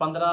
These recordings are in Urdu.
15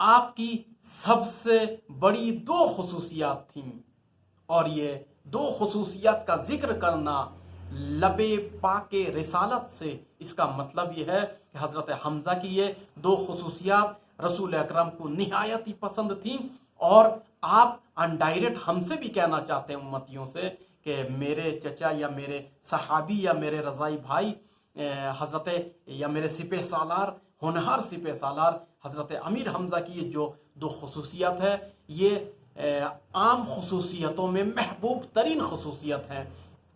آپ کی سب سے بڑی دو خصوصیات تھیں، اور یہ دو خصوصیات کا ذکر کرنا لب پاک رسالت سے، اس کا مطلب یہ ہے کہ حضرت حمزہ کی یہ دو خصوصیات رسول اکرم کو نہایت ہی پسند تھیں، اور آپ انڈائریکٹ ہم سے بھی کہنا چاہتے ہیں امتیوں سے کہ میرے چچا یا میرے صحابی یا میرے رضائی بھائی حضرت یا میرے سپہ سالار، ہونہار سپہ سالار حضرت امیر حمزہ کی یہ جو دو خصوصیت ہے، یہ عام خصوصیتوں میں محبوب ترین خصوصیت ہیں،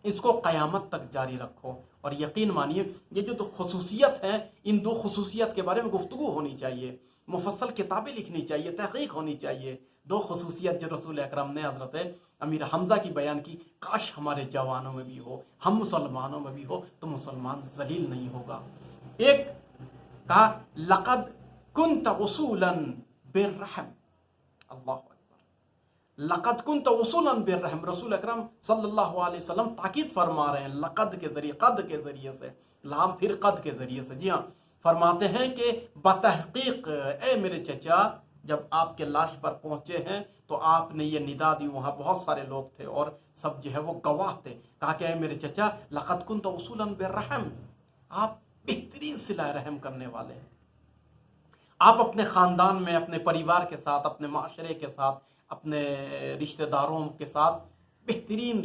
اس کو قیامت تک جاری رکھو۔ اور یقین مانیے یہ جو دو خصوصیت ہیں، ان دو خصوصیت کے بارے میں گفتگو ہونی چاہیے، مفصل کتابیں لکھنی چاہیے، تحقیق ہونی چاہیے۔ دو خصوصیت جو رسول اکرم نے حضرت امیر حمزہ کی بیان کی، کاش ہمارے جوانوں میں بھی ہو، ہم مسلمانوں میں بھی ہو تو مسلمان ذلیل نہیں ہوگا۔ ایک کہا لقد کنت اصولا بالرحم، اللہ اکبر، لقد کنت اصولا بالرحم، رسول اکرم صلی اللہ علیہ وسلم تاکید فرما رہے ہیں لقد کے ذریعے، قد کے ذریعے سے، لام پھر قد کے ذریعے سے، جی ہاں، فرماتے ہیں کہ بتحقیق اے میرے چچا، جب آپ کے لاش پر پہنچے ہیں تو آپ نے یہ ندا دی، وہاں بہت سارے لوگ تھے اور سب جو ہے وہ گواہ تھے، کہا کہ اے میرے چچا لقد کنت اصولا بالرحم، آپ بہترین صلہ رحم کرنے والے ہیں، آپ اپنے خاندان میں، اپنے پریوار کے ساتھ، اپنے معاشرے کے ساتھ، اپنے رشتہ داروں کے ساتھ بہترین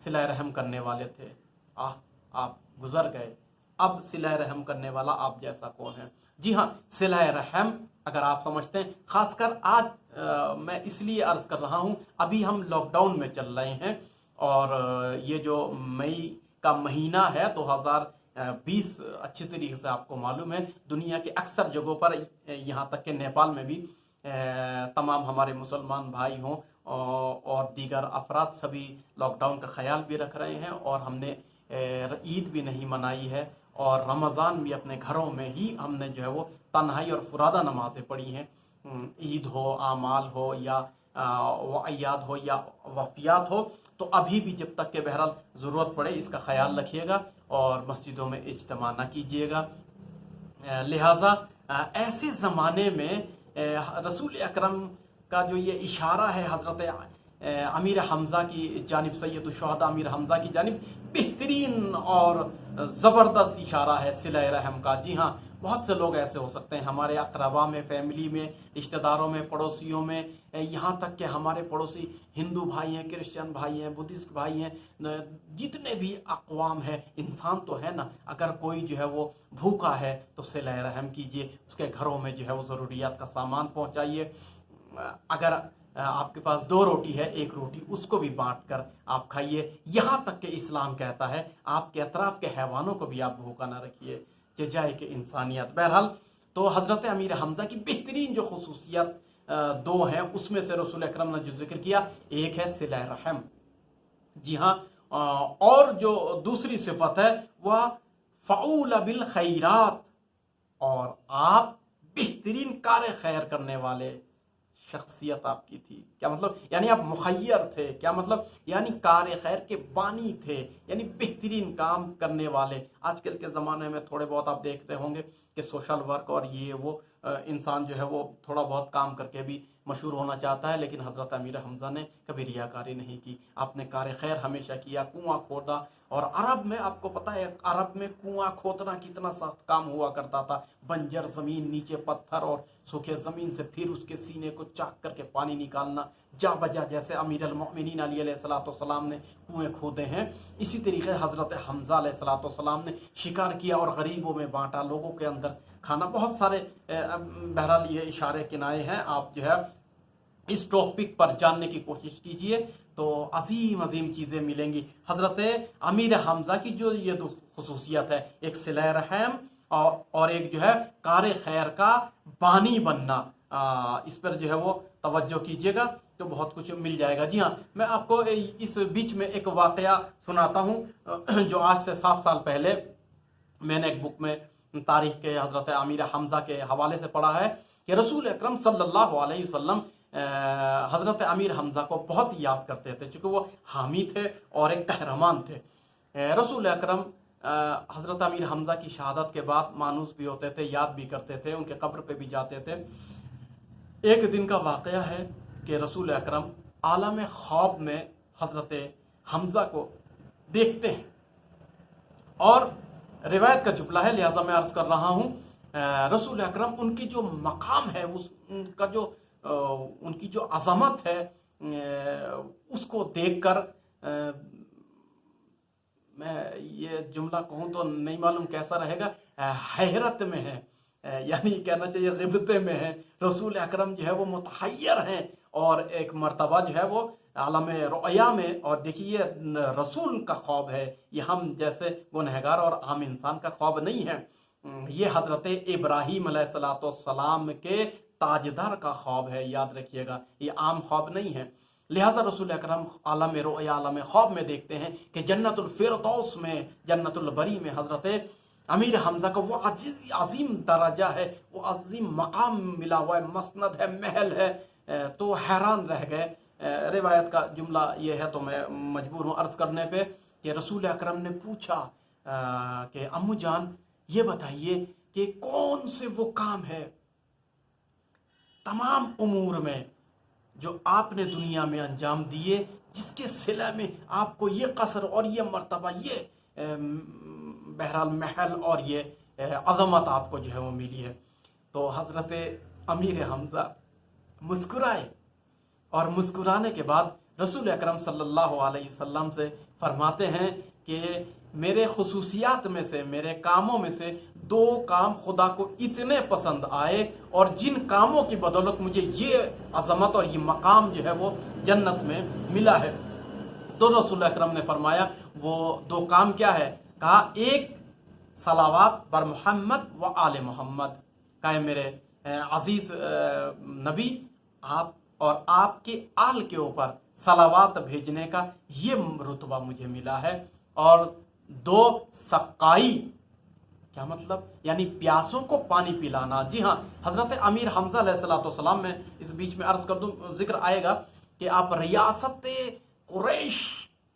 صلہ رحم کرنے والے تھے، آپ گزر گئے، اب صلہ رحم کرنے والا آپ جیسا کون ہے؟ جی ہاں، صلہ رحم اگر آپ سمجھتے ہیں، خاص کر آج میں اس لیے عرض کر رہا ہوں، ابھی ہم لاک ڈاؤن میں چل رہے ہیں، اور یہ جو مئی کا مہینہ ہے 2020 اچھی طریقے سے آپ کو معلوم ہے، دنیا کے اکثر جگہوں پر، یہاں تک کہ نیپال میں بھی تمام ہمارے مسلمان بھائی ہوں اور دیگر افراد سبھی لاک ڈاؤن کا خیال بھی رکھ رہے ہیں، اور ہم نے عید بھی نہیں منائی ہے، اور رمضان بھی اپنے گھروں میں ہی ہم نے جو ہے وہ تنہائی اور فرادہ نمازیں پڑھی ہیں، عید ہو، اعمال ہو، یا وعیاد ہو یا وفیات ہو، تو ابھی بھی جب تک کہ بہرحال ضرورت پڑے اس کا خیال رکھیے گا اور مسجدوں میں اجتماع نہ کیجیے گا۔ لہٰذا ایسے زمانے میں رسول اکرم کا جو یہ اشارہ ہے حضرت امیر حمزہ کی جانب، سید الشہداء امیر حمزہ کی جانب، بہترین اور زبردست اشارہ ہے صلہ رحم کا۔ جی ہاں، بہت سے لوگ ایسے ہو سکتے ہیں ہمارے اقربا میں، فیملی میں، رشتہ داروں میں، پڑوسیوں میں، یہاں تک کہ ہمارے پڑوسی ہندو بھائی ہیں، کرسچن بھائی ہیں، بدھسٹ بھائی ہیں، جتنے بھی اقوام ہیں، انسان تو ہے نا، اگر کوئی جو ہے وہ بھوکا ہے تو صلہ رحم کیجیے، اس کے گھروں میں جو ہے وہ ضروریات کا سامان پہنچائیے، اگر آپ کے پاس 2 روٹی ہے، 1 روٹی اس کو بھی بانٹ کر آپ کھائیے، یہاں تک کہ اسلام کہتا ہے آپ کے اطراف کے حیوانوں کو بھی آپ بھوکا نہ رکھیے، جزائے کہ انسانیت۔ بہرحال تو حضرت امیر حمزہ کی بہترین جو خصوصیت 2 ہیں، اس میں سے رسول اکرم نے جو ذکر کیا، ایک ہے صلہ رحم، جی ہاں، اور جو دوسری صفت ہے وہ فعول بالخیرات، اور آپ بہترین کار خیر کرنے والے شخصیت آپ کی تھی۔ کیا مطلب؟ یعنی آپ مخیر تھے، کیا مطلب؟ یعنی کار خیر کے بانی تھے، یعنی بہترین کام کرنے والے۔ آج کل کے زمانے میں تھوڑے بہت آپ دیکھتے ہوں گے کہ سوشل ورک اور یہ وہ انسان جو ہے وہ تھوڑا بہت کام کر کے بھی مشہور ہونا چاہتا ہے، لیکن حضرت امیر حمزہ نے کبھی ریاکاری نہیں کی، آپ نے کار خیر ہمیشہ کیا، کنواں کھودا، اور عرب میں آپ کو پتا ہے عرب میں کنواں کھودنا کتنا سخت کام ہوا کرتا تھا، بنجر زمین، نیچے پتھر اور سوکھے زمین سے پھر اس کے سینے کو چاک کر کے پانی نکالنا، جا بجا جیسے امیر المؤمنین علی علیہ السلام نے کنویں کھودے ہیں، اسی طریقے حضرت حمزہ علیہ السلام نے شکار کیا اور غریبوں میں بانٹا، لوگوں کے اندر کھانا۔ بہت سارے بہرحال یہ اشارے کنائے ہیں، آپ جو ہے اس ٹاپک پر جاننے کی کوشش کیجئے تو عظیم عظیم چیزیں ملیں گی۔ حضرت امیر حمزہ کی جو یہ دو خصوصیت ہے، ایک صلہ رحم اور ایک جو ہے کار خیر کا بانی بننا، اس پر جو ہے وہ توجہ کیجئے گا تو بہت کچھ مل جائے گا۔ جی ہاں، میں آپ کو اس بیچ میں ایک واقعہ سناتا ہوں جو آج سے 7 سال پہلے میں نے ایک بک میں تاریخ کے حضرت امیر حمزہ کے حوالے سے پڑھا ہے کہ رسول اکرم صلی اللہ علیہ وسلم حضرت امیر حمزہ کو بہت یاد کرتے تھے، چونکہ وہ حامی تھے اور ایک قہرمان تھے۔ رسول اکرم حضرت امیر حمزہ کی شہادت کے بعد مانوس بھی ہوتے تھے، یاد بھی کرتے تھے، ان کے قبر پہ بھی جاتے تھے۔ ایک دن کا واقعہ ہے کہ رسول اکرم عالم خواب میں حضرت حمزہ کو دیکھتے ہیں، اور روایت کا جملہ ہے لہٰذا میں عرض کر رہا ہوں، رسول اکرم ان کی جو مقام ہے، ان کی جو عظمت ہے، اس کو دیکھ کر میں یہ جملہ کہوں تو نہیں معلوم کیسا رہے گا، حیرت میں ہے، یعنی کہنا چاہیے غبطے میں ہے۔ رسول اکرم جو ہے وہ متحیر ہیں، اور ایک مرتبہ جو ہے وہ عالم رؤیا میں، اور دیکھیے رسول کا خواب ہے، یہ ہم جیسے گنہگار اور عام انسان کا خواب نہیں ہے، یہ حضرت ابراہیم علیہ السلام کے تاجدار کا خواب ہے، یاد رکھیے گا، یہ عام خواب نہیں ہے۔ لہٰذا رسول اکرم عالم رؤیا، عالم خواب میں دیکھتے ہیں کہ جنت الفردوس میں، جنت البری میں حضرت امیر حمزہ کا وہ عظیم درجہ ہے، وہ عظیم مقام ملا ہوا ہے، مسند ہے، محل ہے، تو حیران رہ گئے۔ روایت کا جملہ یہ ہے تو میں مجبور ہوں عرض کرنے پہ کہ رسول اکرم نے پوچھا کہ امو جان یہ بتائیے کہ کون سے وہ کام ہے تمام امور میں جو آپ نے دنیا میں انجام دیے، جس کے صلہ میں آپ کو یہ قصر اور یہ مرتبہ، یہ بہرحال محل اور یہ عظمت آپ کو جو ہے وہ ملی ہے۔ تو حضرت امیر حمزہ مسکرائے، اور مسکرانے کے بعد رسول اکرم صلی اللہ علیہ وسلم سے فرماتے ہیں کہ میرے خصوصیات میں سے، میرے کاموں میں سے 2 کام خدا کو اتنے پسند آئے، اور جن کاموں کی بدولت مجھے یہ عظمت اور یہ مقام جو ہے وہ جنت میں ملا ہے۔ تو رسول اکرم نے فرمایا وہ 2 کام کیا ہے؟ کہا ایک صلوات بر محمد و آل محمد، کہا میرے عزیز نبی آپ اور آپ کے آل کے اوپر صلوات بھیجنے کا یہ رتبہ مجھے ملا ہے، اور 2 سقائی، کیا مطلب؟ یعنی پیاسوں کو پانی پلانا۔ جی ہاں، حضرت امیر حمزہ علیہ السلام میں اس بیچ میں عرض کر دوں، ذکر آئے گا کہ آپ ریاست قریش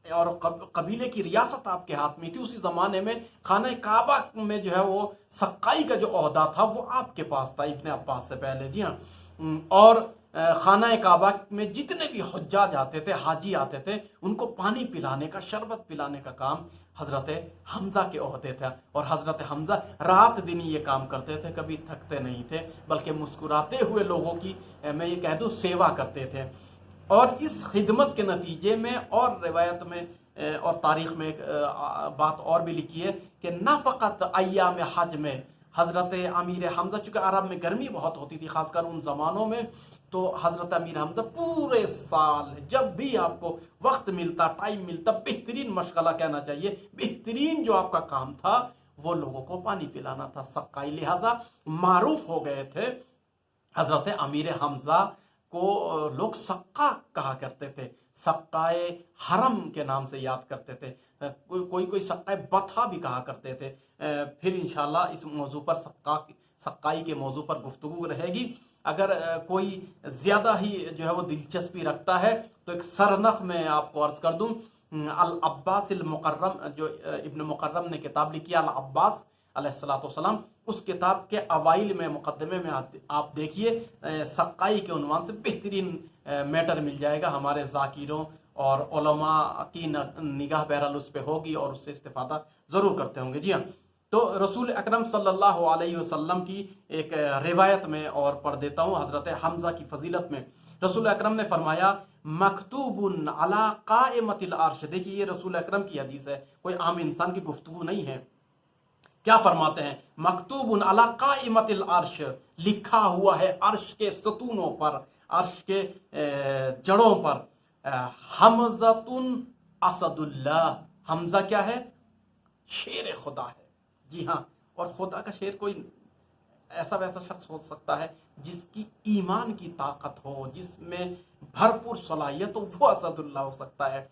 اور قبیلے کی ریاست آپ کے ہاتھ میں تھی۔ اسی زمانے میں خانہ کعبہ میں جو ہے وہ سقائی کا جو عہدہ تھا وہ آپ کے پاس تھا، ابن عباس سے پہلے۔ جی ہاں، اور خانہ کعبہ میں جتنے بھی حجاج آتے تھے، حاجی آتے تھے، ان کو پانی پلانے کا، شربت پلانے کا کام حضرت حمزہ کے عہدے تھا، اور حضرت حمزہ رات دن یہ کام کرتے تھے، کبھی تھکتے نہیں تھے، بلکہ مسکراتے ہوئے لوگوں کی میں یہ کہہ دوں سیوا کرتے تھے۔ اور اس خدمت کے نتیجے میں، اور روایت میں اور تاریخ میں ایک بات اور بھی لکھی ہے کہ نہ فقط ایام حج میں حضرت امیر حمزہ، چونکہ عرب میں گرمی بہت ہوتی تھی خاص کر ان زمانوں میں، تو حضرت امیر حمزہ پورے سال جب بھی آپ کو وقت ملتا، ٹائم ملتا، بہترین مشغلہ کہنا چاہیے، بہترین جو آپ کا کام تھا وہ لوگوں کو پانی پلانا تھا، سقائی۔ لہٰذا معروف ہو گئے تھے، حضرت امیر حمزہ کو لوگ سقا کہا کرتے تھے، سقائے حرم کے نام سے یاد کرتے تھے، کوئی سقائے بطحا بھی کہا کرتے تھے۔ پھر انشاءاللہ اس موضوع پر سقائی کے موضوع پر گفتگو رہے گی۔ اگر کوئی زیادہ ہی جو ہے وہ دلچسپی رکھتا ہے تو ایک سرنخ میں آپ کو عرض کر دوں، العباس المقرم، جو ابن مقرم نے کتاب لکھی العباس علیہ السلام، اس کتاب کے اوائل میں مقدمے میں آپ دیکھیے سقائی کے عنوان سے بہترین میٹر مل جائے گا، ہمارے ذاکروں اور علماء کی نگاہ بہرحال اس پہ ہوگی اور اس سے استفادہ ضرور کرتے ہوں گے۔ جی ہاں، تو رسول اکرم صلی اللہ علیہ وسلم کی ایک روایت میں اور پڑھ دیتا ہوں حضرت حمزہ کی فضیلت میں، رسول اکرم نے فرمایا مکتوب علی قائمۃ العرش۔ دیکھیے یہ رسول اکرم کی حدیث ہے، کوئی عام انسان کی گفتگو نہیں ہے۔ کیا فرماتے ہیں؟ مکتوب علی قائمۃ العرش، لکھا ہوا ہے عرش کے ستونوں پر، عرش کے جڑوں پر، حمزۃ اسد اللہ، حمزہ کیا ہے؟ شیر خدا ہے۔ جی ہاں، اور خدا کا شیر کوئی ایسا ویسا شخص ہو سکتا ہے جس کی ایمان کی طاقت ہو، جس میں بھرپور صلاحیت ہو، وہ اسد اللہ ہو سکتا ہے۔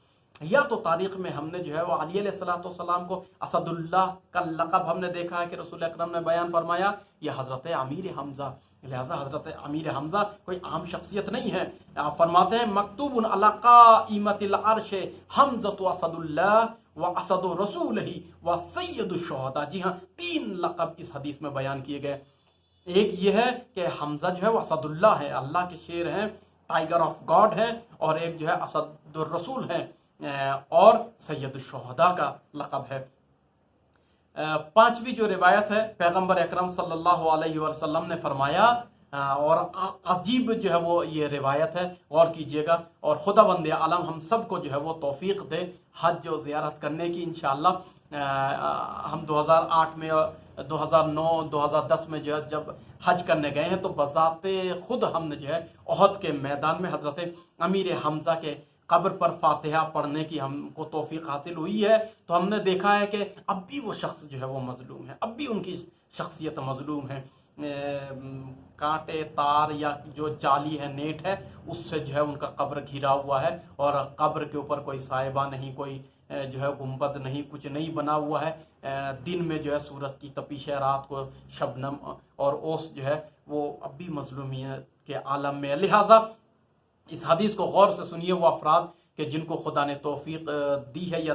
یا تو تاریخ میں ہم نے جو ہے وہ علی علیہ السلام کو اسد اللہ کا لقب ہم نے دیکھا ہے کہ رسول اکرم نے بیان فرمایا، یہ حضرت امیر حمزہ، لہذا حضرت امیر حمزہ کوئی عام شخصیت نہیں ہے۔ آپ فرماتے ہیں مکتوب علی قائمۃ العرش حمزۃ اسد اللہ و اسد رسولہ و سید الشہداء۔ جی ہاں، 3 لقب اس حدیث میں بیان کیے گئے۔ ایک یہ ہے کہ حمزہ جو ہے وہ اسداللہ ہے، اللہ کے شیر ہیں، ٹائیگر آف گاڈ ہیں، اور ایک جو ہے اسد الرسول ہیں اور سید الشہداء کا لقب ہے۔ پانچویں جو روایت ہے، پیغمبر اکرم صلی اللہ علیہ وسلم نے فرمایا، اور عجیب جو ہے وہ یہ روایت ہے، غور کیجئے گا، اور خدا بند عالم ہم سب کو جو ہے وہ توفیق دے حج و زیارت کرنے کی انشاءاللہ۔ ہم 2008 میں، 2009، 2010 میں جو ہے جب حج کرنے گئے ہیں تو بذات خود ہم نے جو ہے احد کے میدان میں حضرت امیر حمزہ کے قبر پر فاتحہ پڑھنے کی ہم کو توفیق حاصل ہوئی ہے، تو ہم نے دیکھا ہے کہ اب بھی وہ شخص جو ہے وہ مظلوم ہے، اب بھی ان کی شخصیت مظلوم ہے، کانٹے تار یا جو جالی ہے، نیٹ ہے، اس سے جو ہے ان کا قبر گھرا ہوا ہے، اور قبر کے اوپر کوئی صاحبہ نہیں، کوئی جو ہے گنبد نہیں، کچھ نہیں بنا ہوا ہے، دن میں جو ہے سورج کی تپش ہے، رات کو شبنم اور اوس جو ہے وہ اب بھی مظلومیت کے عالم میں ہے۔ لہٰذا اس حدیث کو غور سے سنیے، وہ افراد کہ جن کو خدا نے توفیق دی ہے یا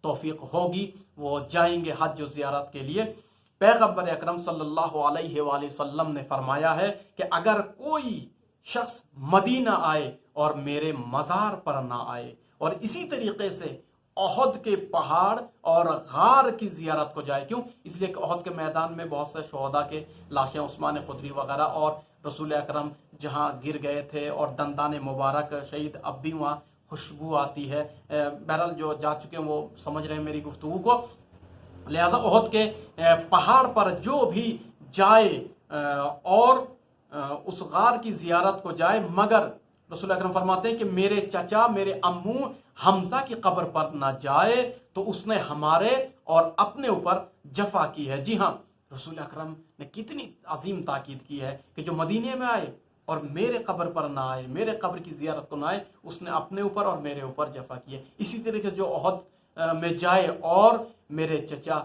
توفیق ہوگی وہ جائیں گے حج و زیارت کے لیے۔ پیغمبر اکرم صلی اللہ علیہ وآلہ وسلم نے فرمایا ہے کہ اگر کوئی شخص مدینہ آئے اور میرے مزار پر نہ آئے، اور اسی طریقے سے احد کے پہاڑ اور غار کی زیارت کو جائے، کیوں؟ اس لیے کہ احد کے میدان میں بہت سے شہداء کے لاشیں، عثمان خدری وغیرہ، اور رسول اکرم جہاں گر گئے تھے، اور دندان مبارک شہید اب بھی وہاں خوشبو آتی ہے۔ بہرحال جو جا چکے ہیں وہ سمجھ رہے ہیں میری گفتگو کو۔ لہٰذا احد کے پہاڑ پر جو بھی جائے اور اس غار کی زیارت کو جائے، مگر رسول اکرم فرماتے ہیں کہ میرے چچا، میرے امو حمزہ کی قبر پر نہ جائے تو اس نے ہمارے اور اپنے اوپر جفا کی ہے۔ جی ہاں، رسول اکرم نے کتنی عظیم تاکید کی ہے کہ جو مدینے میں آئے اور میرے قبر پر نہ آئے، میرے قبر کی زیارت کو نہ آئے، اس نے اپنے اوپر اور میرے اوپر جفا کی ہے۔ اسی طریقے سے جو احد میں جائے اور میرے چچا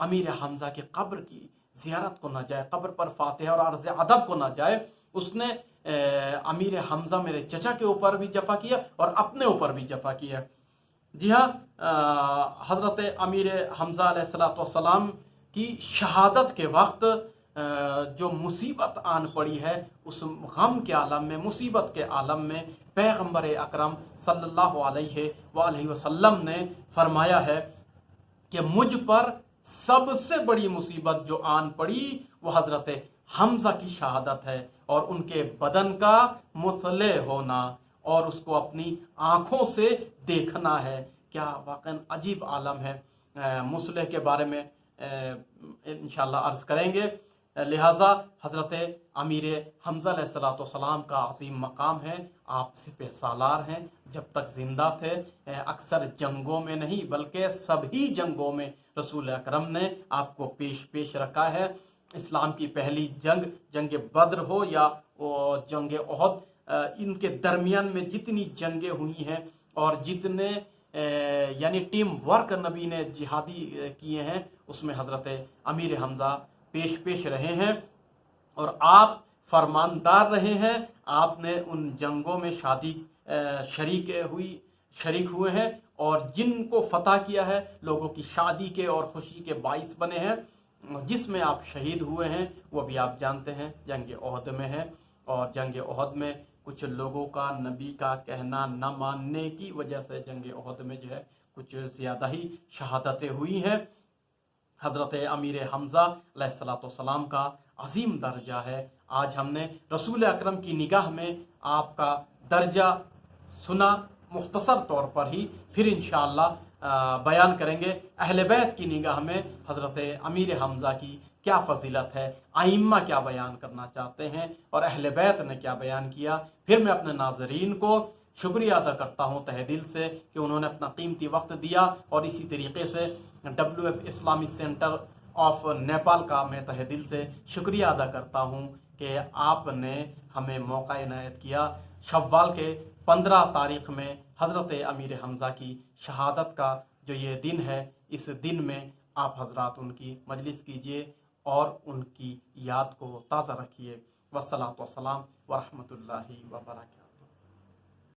امیر حمزہ کی قبر کی زیارت کو نہ جائے، قبر پر فاتحہ اور عرض ادب کو نہ جائے، اس نے امیر حمزہ میرے چچا کے اوپر بھی جفا کیا اور اپنے اوپر بھی جفا کیا۔ جی ہاں، حضرت امیر حمزہ علیہ السلام کی شہادت کے وقت جو مصیبت آن پڑی ہے، اس غم کے عالم میں، مصیبت کے عالم میں پیغمبر اکرم صلی اللہ علیہ وآلہ وسلم نے فرمایا ہے کہ مجھ پر سب سے بڑی مصیبت جو آن پڑی وہ حضرت حمزہ کی شہادت ہے، اور ان کے بدن کا مطلع ہونا اور اس کو اپنی آنکھوں سے دیکھنا ہے۔ کیا واقعا عجیب عالم ہے۔ مصلح کے بارے میں انشاءاللہ عرض کریں گے۔ لہٰذا حضرت امیر حمزہ علیہ السلام کا عظیم مقام ہے، آپ سپہ سالار ہیں، جب تک زندہ تھے اکثر جنگوں میں نہیں بلکہ سبھی جنگوں میں رسول اکرم نے آپ کو پیش رکھا ہے۔ اسلام کی پہلی جنگ، جنگ بدر ہو یا جنگ احد، ان کے درمیان میں جتنی جنگیں ہوئی ہیں اور جتنے یعنی ٹیم ورک نبی نے جہادی کیے ہیں، اس میں حضرت امیر حمزہ پیش رہے ہیں، اور آپ فرماندار رہے ہیں۔ آپ نے ان جنگوں میں شریک ہوئے ہیں، اور جن کو فتح کیا ہے لوگوں کی شادی کے اور خوشی کے باعث بنے ہیں۔ جس میں آپ شہید ہوئے ہیں وہ بھی آپ جانتے ہیں، جنگ احد میں ہے، اور جنگ احد میں کچھ لوگوں کا نبی کا کہنا نہ ماننے کی وجہ سے جنگ احد میں جو ہے کچھ زیادہ ہی شہادتیں ہوئی ہیں۔ حضرت امیر حمزہ علیہ السلام کا عظیم درجہ ہے۔ آج ہم نے رسول اکرم کی نگاہ میں آپ کا درجہ سنا، مختصر طور پر ہی، پھر انشاءاللہ بیان کریں گے اہل بیت کی نگاہ میں حضرت امیر حمزہ کی کیا فضیلت ہے، ائمہ کیا بیان کرنا چاہتے ہیں اور اہل بیت نے کیا بیان کیا۔ پھر میں اپنے ناظرین کو شکریہ ادا کرتا ہوں تہ دل سے کہ انہوں نے اپنا قیمتی وقت دیا، اور اسی طریقے سے WF اسلامی سینٹر آف نیپال کا میں تہ دل سے شکریہ ادا کرتا ہوں کہ آپ نے ہمیں موقع عنایت کیا۔ شوال کے 15 تاریخ میں حضرت امیر حمزہ کی شہادت کا جو یہ دن ہے، اس دن میں آپ حضرات ان کی مجلس کیجئے اور ان کی یاد کو تازہ رکھیے۔ والصلاۃ والسلام ورحمۃ اللہ وبرکاتہ۔